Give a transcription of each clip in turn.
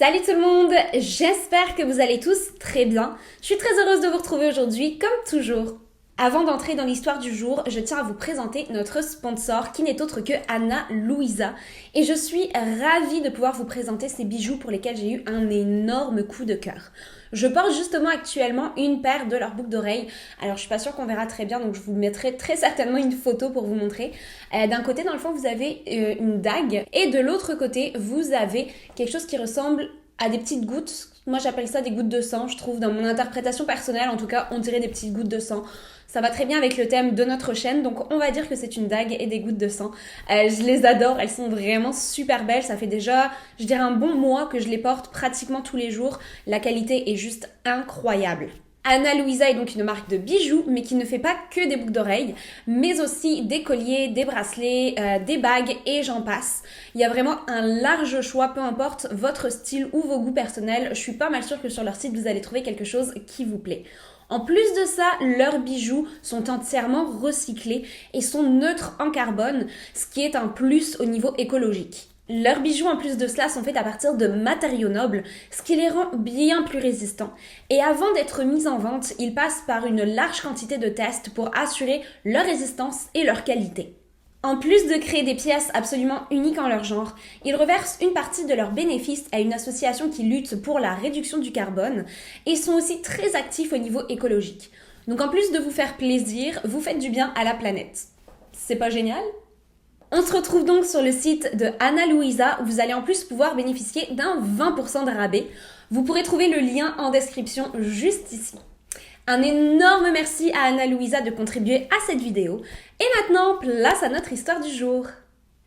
Salut tout le monde, j'espère que vous allez tous très bien. Je suis très heureuse de vous retrouver aujourd'hui comme toujours. Avant d'entrer dans l'histoire du jour, je tiens à vous présenter notre sponsor qui n'est autre que Ana Luisa et je suis ravie de pouvoir vous présenter ces bijoux pour lesquels j'ai eu un énorme coup de cœur. Je porte justement actuellement une paire de leurs boucles d'oreilles. Alors je suis pas sûre qu'on verra très bien, donc je vous mettrai très certainement une photo pour vous montrer. D'un côté, dans le fond, vous avez une dague et de l'autre côté, vous avez quelque chose qui ressemble à des petites gouttes. Moi j'appelle ça des gouttes de sang, je trouve, dans mon interprétation personnelle, en tout cas, on dirait des petites gouttes de sang. Ça va très bien avec le thème de notre chaîne, donc on va dire que c'est une dague et des gouttes de sang. Je les adore, elles sont vraiment super belles. Ça fait déjà, je dirais, un bon mois que je les porte pratiquement tous les jours. La qualité est juste incroyable. Ana Luisa est donc une marque de bijoux, mais qui ne fait pas que des boucles d'oreilles, mais aussi des colliers, des bracelets, des bagues et j'en passe. Il y a vraiment un large choix, peu importe votre style ou vos goûts personnels. Je suis pas mal sûre que sur leur site, vous allez trouver quelque chose qui vous plaît. En plus de ça, leurs bijoux sont entièrement recyclés et sont neutres en carbone, ce qui est un plus au niveau écologique. Leurs bijoux, en plus de cela, sont faits à partir de matériaux nobles, ce qui les rend bien plus résistants. Et avant d'être mis en vente, ils passent par une large quantité de tests pour assurer leur résistance et leur qualité. En plus de créer des pièces absolument uniques en leur genre, ils reversent une partie de leurs bénéfices à une association qui lutte pour la réduction du carbone et sont aussi très actifs au niveau écologique. Donc en plus de vous faire plaisir, vous faites du bien à la planète. C'est pas génial ? On se retrouve donc sur le site de Ana Luisa où vous allez en plus pouvoir bénéficier d'un 20% de rabais. Vous pourrez trouver le lien en description juste ici. Un énorme merci à Ana Luisa de contribuer à cette vidéo. Et maintenant, place à notre histoire du jour.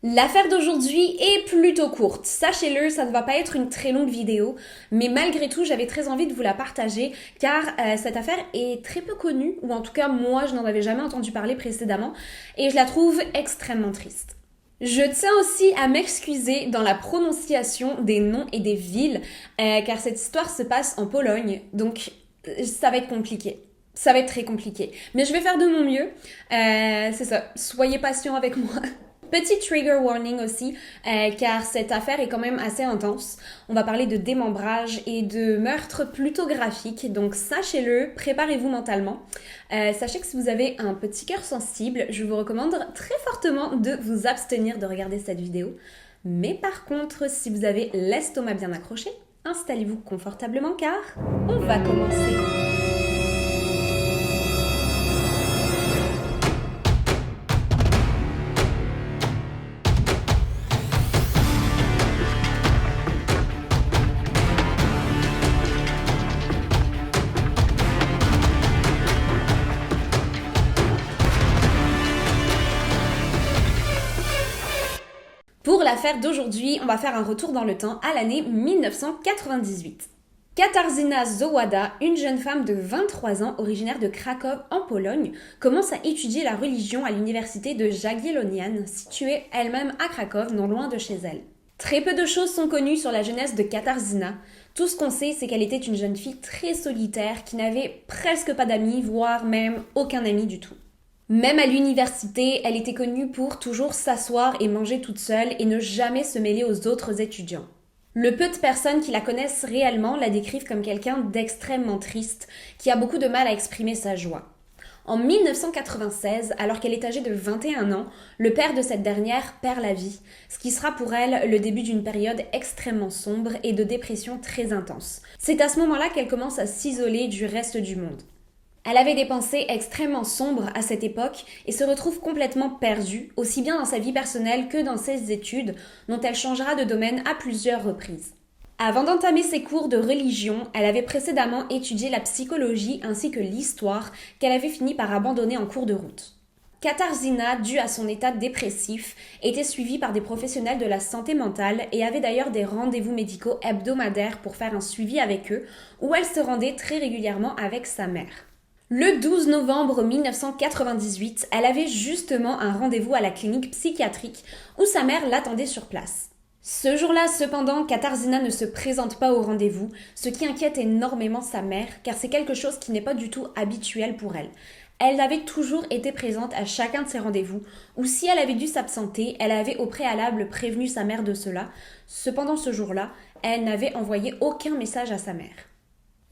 L'affaire d'aujourd'hui est plutôt courte. Sachez-le, ça ne va pas être une très longue vidéo, mais malgré tout, j'avais très envie de vous la partager car cette affaire est très peu connue, ou en tout cas moi, je n'en avais jamais entendu parler précédemment, et je la trouve extrêmement triste. Je tiens aussi à m'excuser dans la prononciation des noms et des villes, car cette histoire se passe en Pologne, donc ça va être compliqué. Ça va être très compliqué. Mais je vais faire de mon mieux. C'est ça. Soyez patients avec moi. Petit trigger warning aussi, car cette affaire est quand même assez intense. On va parler de démembrage et de meurtre plutôt graphique. Donc sachez-le, préparez-vous mentalement. Sachez que si vous avez un petit cœur sensible, je vous recommande très fortement de vous abstenir de regarder cette vidéo. Mais par contre, si vous avez l'estomac bien accroché, installez-vous confortablement car on va commencer. Pour l'affaire d'aujourd'hui, on va faire un retour dans le temps à l'année 1998. Katarzyna Zawada, une jeune femme de 23 ans originaire de Cracovie en Pologne, commence à étudier la religion à l'université de Jagiellonian, située elle-même à Cracovie, non loin de chez elle. Très peu de choses sont connues sur la jeunesse de Katarzyna. Tout ce qu'on sait, c'est qu'elle était une jeune fille très solitaire qui n'avait presque pas d'amis, voire même aucun ami du tout. Même à l'université, elle était connue pour toujours s'asseoir et manger toute seule et ne jamais se mêler aux autres étudiants. Le peu de personnes qui la connaissent réellement la décrivent comme quelqu'un d'extrêmement triste, qui a beaucoup de mal à exprimer sa joie. En 1996, alors qu'elle est âgée de 21 ans, le père de cette dernière perd la vie, ce qui sera pour elle le début d'une période extrêmement sombre et de dépression très intense. C'est à ce moment-là qu'elle commence à s'isoler du reste du monde. Elle avait des pensées extrêmement sombres à cette époque et se retrouve complètement perdue, aussi bien dans sa vie personnelle que dans ses études, dont elle changera de domaine à plusieurs reprises. Avant d'entamer ses cours de religion, elle avait précédemment étudié la psychologie ainsi que l'histoire qu'elle avait fini par abandonner en cours de route. Katarzyna, due à son état dépressif, était suivie par des professionnels de la santé mentale et avait d'ailleurs des rendez-vous médicaux hebdomadaires pour faire un suivi avec eux, où elle se rendait très régulièrement avec sa mère. Le 12 novembre 1998, elle avait justement un rendez-vous à la clinique psychiatrique où sa mère l'attendait sur place. Ce jour-là, cependant, Katarzyna ne se présente pas au rendez-vous, ce qui inquiète énormément sa mère car c'est quelque chose qui n'est pas du tout habituel pour elle. Elle avait toujours été présente à chacun de ses rendez-vous, ou si elle avait dû s'absenter, elle avait au préalable prévenu sa mère de cela. Cependant, ce jour-là, elle n'avait envoyé aucun message à sa mère.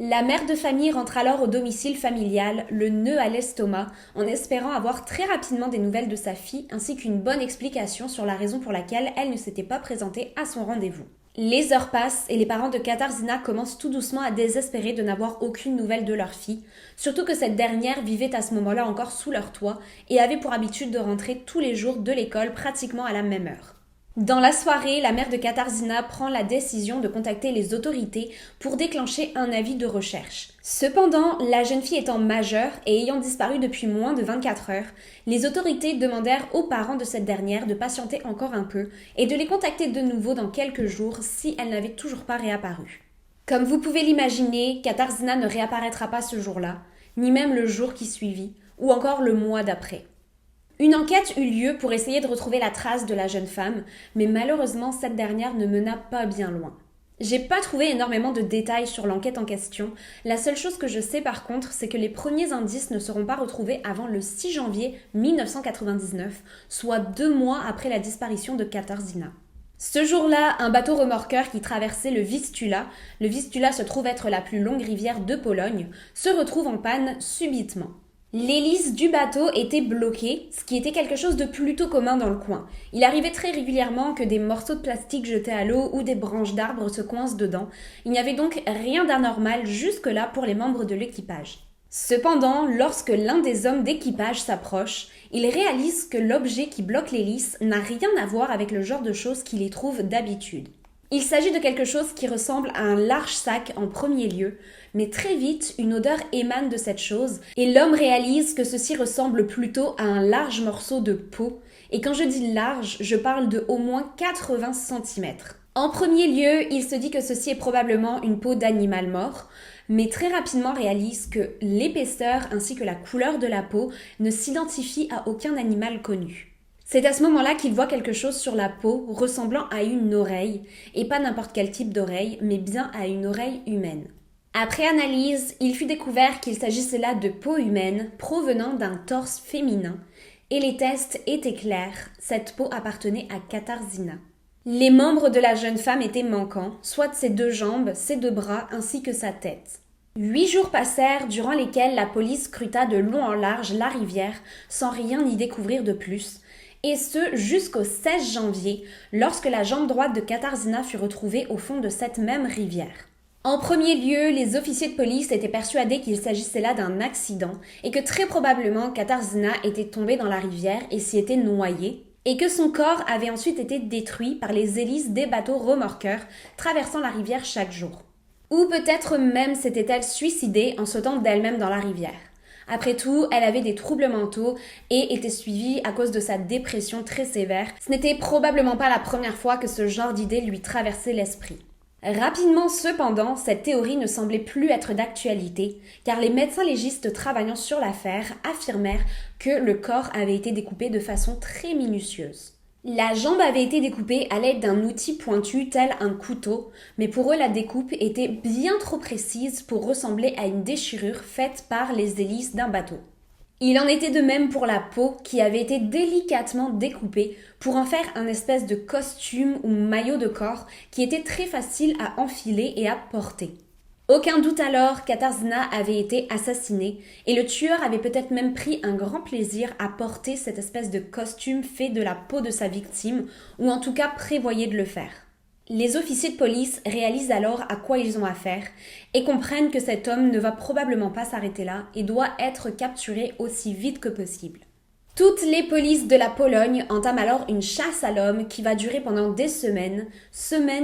La mère de famille rentre alors au domicile familial, le nœud à l'estomac, en espérant avoir très rapidement des nouvelles de sa fille ainsi qu'une bonne explication sur la raison pour laquelle elle ne s'était pas présentée à son rendez-vous. Les heures passent et les parents de Katarzyna commencent tout doucement à désespérer de n'avoir aucune nouvelle de leur fille, surtout que cette dernière vivait à ce moment-là encore sous leur toit et avait pour habitude de rentrer tous les jours de l'école pratiquement à la même heure. Dans la soirée, la mère de Katarzyna prend la décision de contacter les autorités pour déclencher un avis de recherche. Cependant, la jeune fille étant majeure et ayant disparu depuis moins de 24 heures, les autorités demandèrent aux parents de cette dernière de patienter encore un peu et de les contacter de nouveau dans quelques jours si elle n'avait toujours pas réapparu. Comme vous pouvez l'imaginer, Katarzyna ne réapparaîtra pas ce jour-là, ni même le jour qui suivit, ou encore le mois d'après. Une enquête eut lieu pour essayer de retrouver la trace de la jeune femme, mais malheureusement cette dernière ne mena pas bien loin. J'ai pas trouvé énormément de détails sur l'enquête en question, la seule chose que je sais par contre c'est que les premiers indices ne seront pas retrouvés avant le 6 janvier 1999, soit 2 mois après la disparition de Katarzyna. Ce jour-là, un bateau remorqueur qui traversait le Vistula se trouve être la plus longue rivière de Pologne, se retrouve en panne subitement. L'hélice du bateau était bloquée, ce qui était quelque chose de plutôt commun dans le coin. Il arrivait très régulièrement que des morceaux de plastique jetés à l'eau ou des branches d'arbres se coincent dedans. Il n'y avait donc rien d'anormal jusque-là pour les membres de l'équipage. Cependant, lorsque l'un des hommes d'équipage s'approche, il réalise que l'objet qui bloque l'hélice n'a rien à voir avec le genre de choses qu'il y trouve d'habitude. Il s'agit de quelque chose qui ressemble à un large sac en premier lieu, mais très vite, une odeur émane de cette chose et l'homme réalise que ceci ressemble plutôt à un large morceau de peau. Et quand je dis large, je parle de au moins 80 cm. En premier lieu, il se dit que ceci est probablement une peau d'animal mort, mais très rapidement réalise que l'épaisseur ainsi que la couleur de la peau ne s'identifient à aucun animal connu. C'est à ce moment-là qu'il voit quelque chose sur la peau ressemblant à une oreille, et pas n'importe quel type d'oreille, mais bien à une oreille humaine. Après analyse, il fut découvert qu'il s'agissait là de peau humaine provenant d'un torse féminin, et les tests étaient clairs, cette peau appartenait à Katarzyna. Les membres de la jeune femme étaient manquants, soit ses 2 jambes, ses 2 bras, ainsi que sa tête. 8 jours passèrent durant lesquels la police scruta de long en large la rivière sans rien y découvrir de plus, et ce jusqu'au 16 janvier, lorsque la jambe droite de Katarzyna fut retrouvée au fond de cette même rivière. En premier lieu, les officiers de police étaient persuadés qu'il s'agissait là d'un accident et que très probablement Katarzyna était tombée dans la rivière et s'y était noyée, et que son corps avait ensuite été détruit par les hélices des bateaux remorqueurs traversant la rivière chaque jour. Ou peut-être même s'était-elle suicidée en sautant d'elle-même dans la rivière. Après tout, elle avait des troubles mentaux et était suivie à cause de sa dépression très sévère. Ce n'était probablement pas la première fois que ce genre d'idée lui traversait l'esprit. Rapidement cependant, cette théorie ne semblait plus être d'actualité, car les médecins légistes travaillant sur l'affaire affirmèrent que le corps avait été découpé de façon très minutieuse. La jambe avait été découpée à l'aide d'un outil pointu tel un couteau, mais pour eux la découpe était bien trop précise pour ressembler à une déchirure faite par les hélices d'un bateau. Il en était de même pour la peau qui avait été délicatement découpée pour en faire un espèce de costume ou maillot de corps qui était très facile à enfiler et à porter. Aucun doute alors, Katarzyna avait été assassinée et le tueur avait peut-être même pris un grand plaisir à porter cette espèce de costume fait de la peau de sa victime, ou en tout cas prévoyait de le faire. Les officiers de police réalisent alors à quoi ils ont affaire et comprennent que cet homme ne va probablement pas s'arrêter là et doit être capturé aussi vite que possible. Toutes les polices de la Pologne entament alors une chasse à l'homme qui va durer pendant des semaines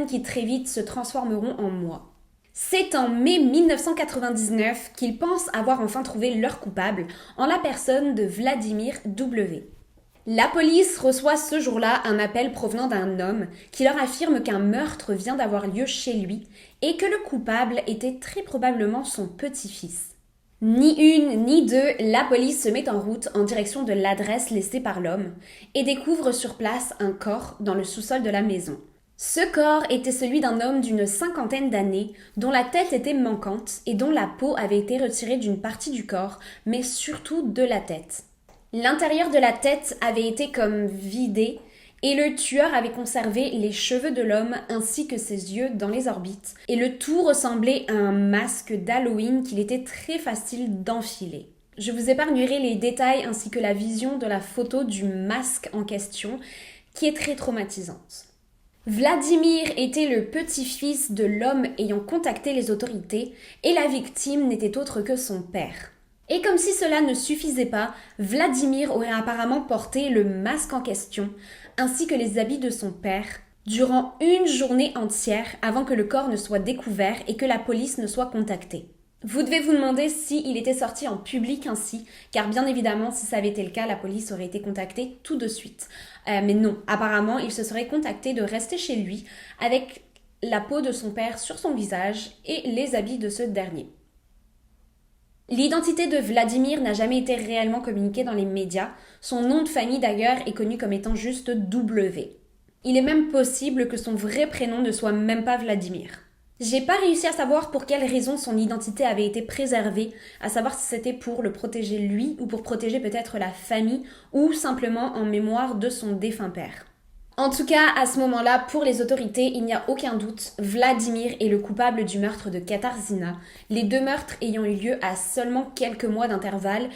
qui très vite se transformeront en mois. C'est en mai 1999 qu'ils pensent avoir enfin trouvé leur coupable, en la personne de Vladimir W. La police reçoit ce jour-là un appel provenant d'un homme qui leur affirme qu'un meurtre vient d'avoir lieu chez lui et que le coupable était très probablement son petit-fils. Ni une ni deux, la police se met en route en direction de l'adresse laissée par l'homme et découvre sur place un corps dans le sous-sol de la maison. Ce corps était celui d'un homme d'une 50aine d'années, dont la tête était manquante et dont la peau avait été retirée d'une partie du corps, mais surtout de la tête. L'intérieur de la tête avait été comme vidé Et le tueur avait conservé les cheveux de l'homme ainsi que ses yeux dans les orbites. Et le tout ressemblait à un masque d'Halloween qu'il était très facile d'enfiler. Je vous épargnerai les détails ainsi que la vision de la photo du masque en question, qui est très traumatisante. Vladimir était le petit-fils de l'homme ayant contacté les autorités et la victime n'était autre que son père. Et comme si cela ne suffisait pas, Vladimir aurait apparemment porté le masque en question, ainsi que les habits de son père, durant une journée entière avant que le corps ne soit découvert et que la police ne soit contactée. Vous devez vous demander s'il était sorti en public ainsi, car bien évidemment, si ça avait été le cas, la police aurait été contactée tout de suite. Mais non, apparemment, il se serait contacté de rester chez lui avec la peau de son père sur son visage et les habits de ce dernier. L'identité de Vladimir n'a jamais été réellement communiquée dans les médias. Son nom de famille d'ailleurs est connu comme étant juste W. Il est même possible que son vrai prénom ne soit même pas Vladimir. J'ai pas réussi à savoir pour quelle raison son identité avait été préservée, à savoir si c'était pour le protéger lui ou pour protéger peut-être la famille ou simplement en mémoire de son défunt père. En tout cas, à ce moment-là, pour les autorités, il n'y a aucun doute, Vladimir est le coupable du meurtre de Katarzyna, les deux meurtres ayant eu lieu à seulement quelques mois d'intervalle.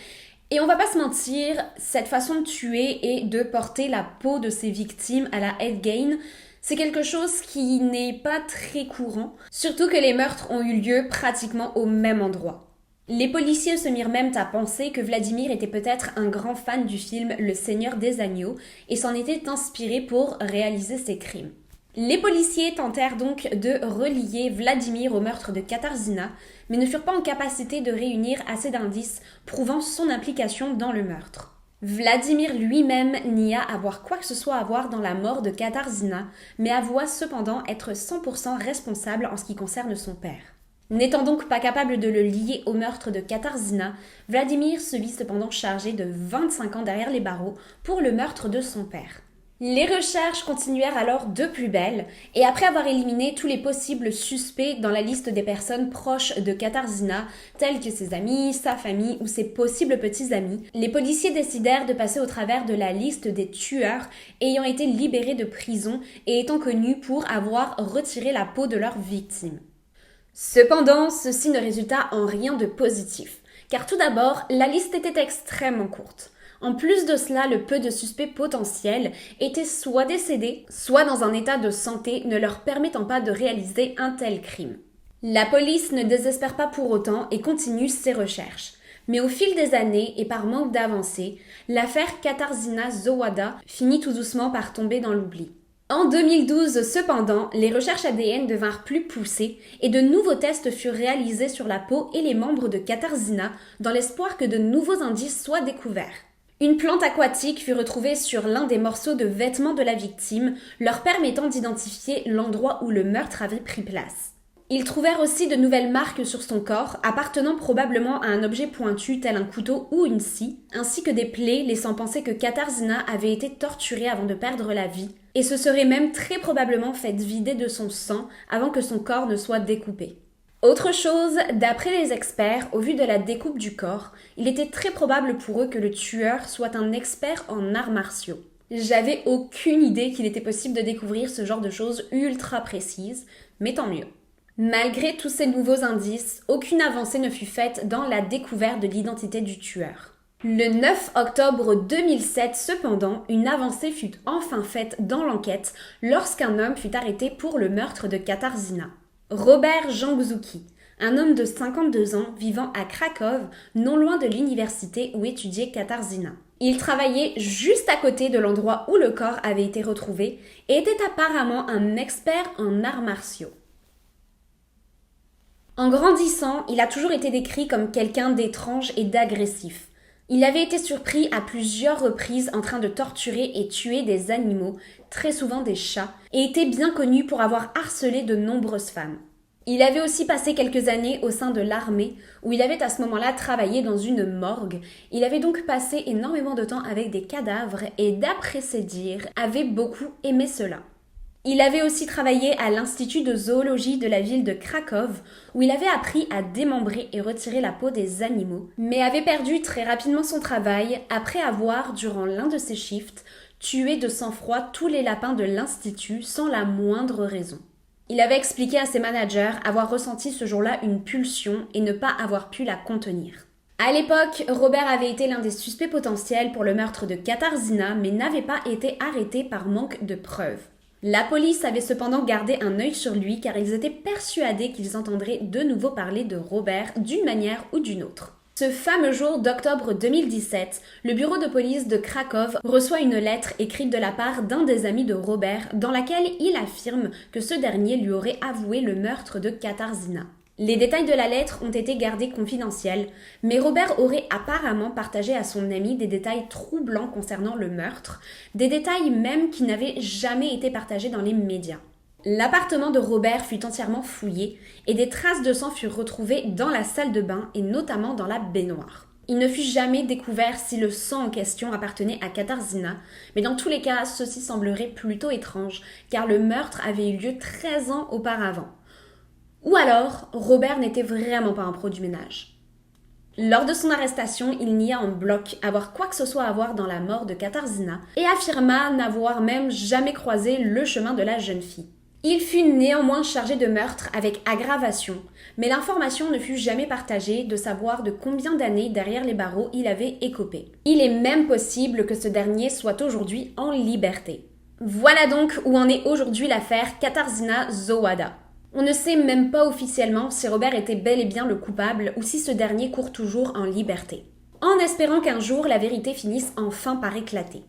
Et on va pas se mentir, cette façon de tuer et de porter la peau de ses victimes à la headgain, c'est quelque chose qui n'est pas très courant, surtout que les meurtres ont eu lieu pratiquement au même endroit. Les policiers se mirent même à penser que Vladimir était peut-être un grand fan du film Le Seigneur des Agneaux et s'en était inspiré pour réaliser ses crimes. Les policiers tentèrent donc de relier Vladimir au meurtre de Katarzyna, mais ne furent pas en capacité de réunir assez d'indices prouvant son implication dans le meurtre. Vladimir lui-même nia avoir quoi que ce soit à voir dans la mort de Katarzyna, mais avoua cependant être 100% responsable en ce qui concerne son père. N'étant donc pas capable de le lier au meurtre de Katarzyna, Vladimir se vit cependant chargé de 25 ans derrière les barreaux pour le meurtre de son père. Les recherches continuèrent alors de plus belle, et après avoir éliminé tous les possibles suspects dans la liste des personnes proches de Katarzyna, tels que ses amis, sa famille ou ses possibles petits-amis, les policiers décidèrent de passer au travers de la liste des tueurs ayant été libérés de prison et étant connus pour avoir retiré la peau de leurs victimes. Cependant, ceci ne résulta en rien de positif, car tout d'abord, la liste était extrêmement courte. En plus de cela, le peu de suspects potentiels étaient soit décédés, soit dans un état de santé ne leur permettant pas de réaliser un tel crime. La police ne désespère pas pour autant et continue ses recherches. Mais au fil des années et par manque d'avancée, l'affaire Katarzyna Zowada finit tout doucement par tomber dans l'oubli. En 2012, cependant, les recherches ADN devinrent plus poussées et de nouveaux tests furent réalisés sur la peau et les membres de Katarzyna dans l'espoir que de nouveaux indices soient découverts. Une plante aquatique fut retrouvée sur l'un des morceaux de vêtements de la victime, leur permettant d'identifier l'endroit où le meurtre avait pris place. Ils trouvèrent aussi de nouvelles marques sur son corps, appartenant probablement à un objet pointu tel un couteau ou une scie, ainsi que des plaies laissant penser que Katarzyna avait été torturée avant de perdre la vie, et se serait même très probablement faite vider de son sang avant que son corps ne soit découpé. Autre chose, d'après les experts, au vu de la découpe du corps, il était très probable pour eux que le tueur soit un expert en arts martiaux. J'avais aucune idée qu'il était possible de découvrir ce genre de choses ultra précises, mais tant mieux. Malgré tous ces nouveaux indices, aucune avancée ne fut faite dans la découverte de l'identité du tueur. Le 9 octobre 2007, cependant, une avancée fut enfin faite dans l'enquête lorsqu'un homme fut arrêté pour le meurtre de Katarzyna. Robert Janczewski, un homme de 52 ans vivant à Cracovie, non loin de l'université où étudiait Katarzyna. Il travaillait juste à côté de l'endroit où le corps avait été retrouvé et était apparemment un expert en arts martiaux. En grandissant, il a toujours été décrit comme quelqu'un d'étrange et d'agressif. Il avait été surpris à plusieurs reprises en train de torturer et tuer des animaux, très souvent des chats, et était bien connu pour avoir harcelé de nombreuses femmes. Il avait aussi passé quelques années au sein de l'armée, où il avait à ce moment-là travaillé dans une morgue. Il avait donc passé énormément de temps avec des cadavres et, d'après ses dires, avait beaucoup aimé cela. Il avait aussi travaillé à l'Institut de zoologie de la ville de Cracovie, où il avait appris à démembrer et retirer la peau des animaux, mais avait perdu très rapidement son travail après avoir, durant l'un de ses shifts, tuer de sang-froid tous les lapins de l'institut sans la moindre raison. Il avait expliqué à ses managers avoir ressenti ce jour-là une pulsion et ne pas avoir pu la contenir. À l'époque, Robert avait été l'un des suspects potentiels pour le meurtre de Katarzyna, mais n'avait pas été arrêté par manque de preuves. La police avait cependant gardé un œil sur lui car ils étaient persuadés qu'ils entendraient de nouveau parler de Robert d'une manière ou d'une autre. Ce fameux jour d'octobre 2017, le bureau de police de Cracovie reçoit une lettre écrite de la part d'un des amis de Robert dans laquelle il affirme que ce dernier lui aurait avoué le meurtre de Katarzyna. Les détails de la lettre ont été gardés confidentiels, mais Robert aurait apparemment partagé à son ami des détails troublants concernant le meurtre, des détails même qui n'avaient jamais été partagés dans les médias. L'appartement de Robert fut entièrement fouillé et des traces de sang furent retrouvées dans la salle de bain et notamment dans la baignoire. Il ne fut jamais découvert si le sang en question appartenait à Katarzyna, mais dans tous les cas, ceci semblerait plutôt étrange, car le meurtre avait eu lieu 13 ans auparavant. Ou alors, Robert n'était vraiment pas un pro du ménage. Lors de son arrestation, il nia en bloc avoir quoi que ce soit à voir dans la mort de Katarzyna et affirma n'avoir même jamais croisé le chemin de la jeune fille. Il fut néanmoins chargé de meurtre avec aggravation, mais l'information ne fut jamais partagée de savoir de combien d'années derrière les barreaux il avait écopé. Il est même possible que ce dernier soit aujourd'hui en liberté. Voilà donc où en est aujourd'hui l'affaire Katarzyna Zawada. On ne sait même pas officiellement si Robert était bel et bien le coupable ou si ce dernier court toujours en liberté. En espérant qu'un jour la vérité finisse enfin par éclater.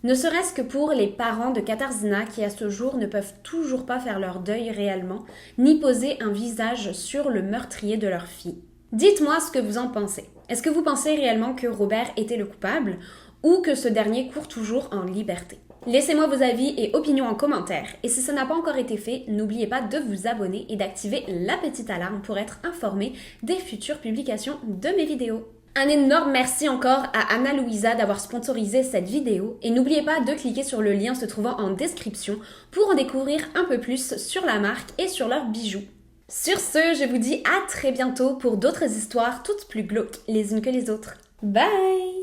Ne serait-ce que pour les parents de Katarzyna qui à ce jour ne peuvent toujours pas faire leur deuil réellement, ni poser un visage sur le meurtrier de leur fille. Dites-moi ce que vous en pensez. Est-ce que vous pensez réellement que Robert était le coupable ou que ce dernier court toujours en liberté? Laissez-moi vos avis et opinions en commentaire. Et si ça n'a pas encore été fait, n'oubliez pas de vous abonner et d'activer la petite alarme pour être informé des futures publications de mes vidéos. Un énorme merci encore à Ana Luisa d'avoir sponsorisé cette vidéo et n'oubliez pas de cliquer sur le lien se trouvant en description pour en découvrir un peu plus sur la marque et sur leurs bijoux. Sur ce, je vous dis à très bientôt pour d'autres histoires toutes plus glauques les unes que les autres. Bye!